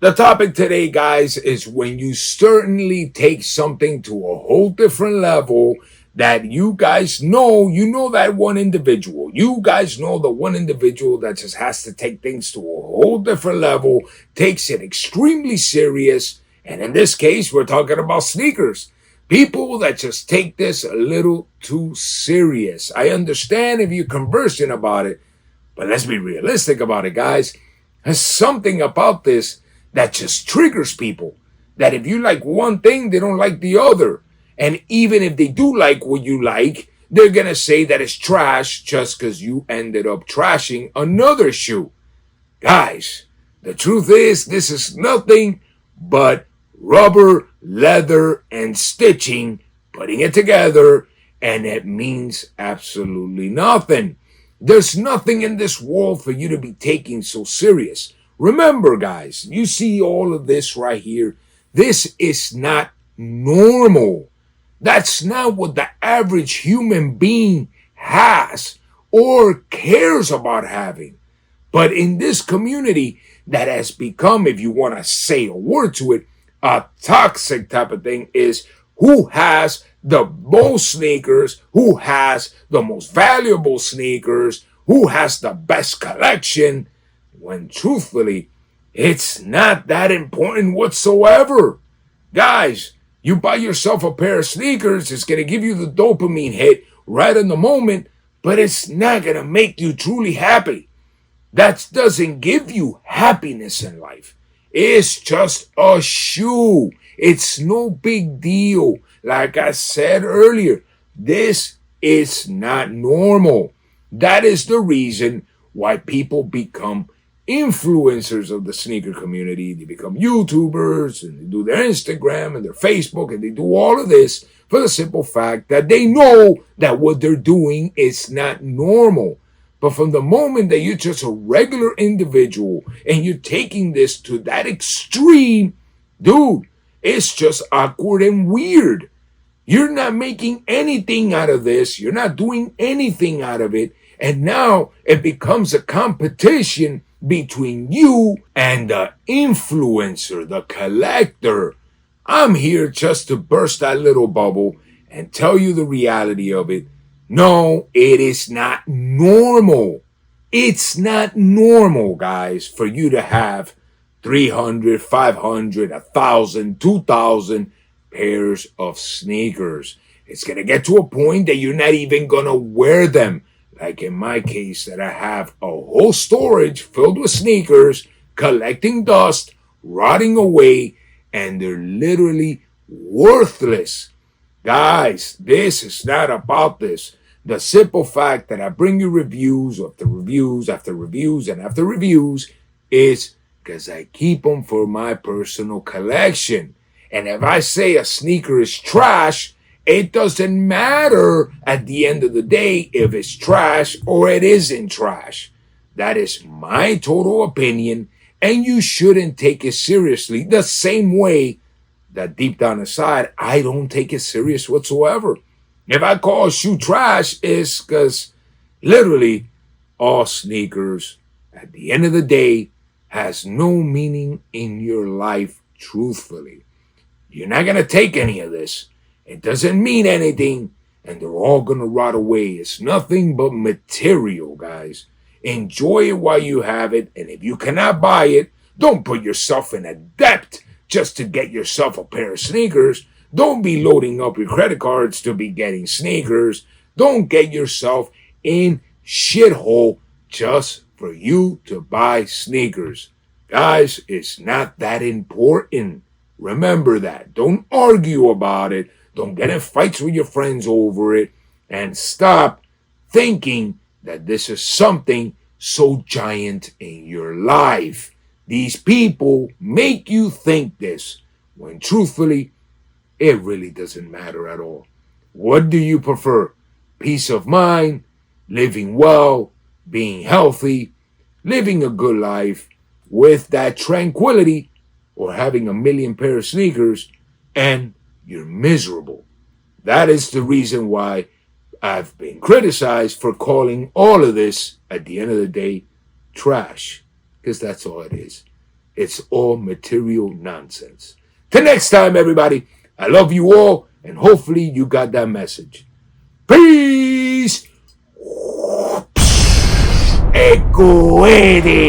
The topic today, guys, is when you certainly take something to a whole different level that you know that one individual. You guys know the one individual that just has to take things to a whole different level, takes it extremely serious. And in this case, we're talking about sneakers. People that just take this a little too serious. I understand if you're conversing about it, but let's be realistic about it, guys. There's something about this that just triggers people. That if you like one thing, they don't like the other. And even if they do like what you like, they're going to say that it's trash just because you ended up trashing another shoe. Guys, the truth is, this is nothing but rubber, leather, and stitching, putting it together, and it means absolutely nothing. There's nothing in this world for you to be taking so serious. Remember, guys, you see all of this right here. This is not normal. That's not what the average human being has or cares about having. But in this community that has become, if you want to say a word to it, a toxic type of thing, is who has the most sneakers, who has the most valuable sneakers, who has the best collection, when truthfully, it's not that important whatsoever. Guys, you buy yourself a pair of sneakers, it's going to give you the dopamine hit right in the moment, but it's not going to make you truly happy. That doesn't give you happiness in life. It's just a shoe. It's no big deal. Like I said earlier, this is not normal. That is the reason why people become influencers of the sneaker community. They become YouTubers and they do their Instagram and their Facebook and they do all of this for the simple fact that they know that what they're doing is not normal. But from the moment that you're just a regular individual and you're taking this to that extreme, dude, it's just awkward and weird. You're not making anything out of this. You're not doing anything out of it. And now it becomes a competition between you and the influencer, the collector. I'm here just to burst that little bubble and tell you the reality of it. No, it is not normal. It's not normal, guys, for you to have 300, 500, 1,000, 2,000 pairs of sneakers. It's going to get to a point that you're not even going to wear them. Like in my case, that I have a whole storage filled with sneakers, collecting dust, rotting away, and they're literally worthless. Guys, this is not about this. The simple fact that I bring you reviews after reviews after reviews and after reviews is because I keep them for my personal collection. And if I say a sneaker is trash, it doesn't matter at the end of the day if it's trash or it isn't trash. That is my total opinion, and you shouldn't take it seriously the same way that deep down inside, I don't take it serious whatsoever. If I call a shoe trash, it's because literally all sneakers at the end of the day has no meaning in your life, truthfully. You're not going to take any of this. It doesn't mean anything, and they're all going to rot away. It's nothing but material, guys. Enjoy it while you have it, and if you cannot buy it, don't put yourself in a debt just to get yourself a pair of sneakers. Don't be loading up your credit cards to be getting sneakers. Don't get yourself in shithole just for you to buy sneakers. Guys, it's not that important. Remember that. Don't argue about it. Don't get in fights with your friends over it. And stop thinking that this is something so giant in your life. These people make you think this, when truthfully, it really doesn't matter at all. What do you prefer? Peace of mind, living well, being healthy, living a good life with that tranquility, or having a million pair of sneakers and you're miserable? That is the reason why I've been criticized for calling all of this, at the end of the day, trash. Because that's all it is. It's all material nonsense. Till next time, everybody, I love you all, and hopefully you got that message. Peace. Equity.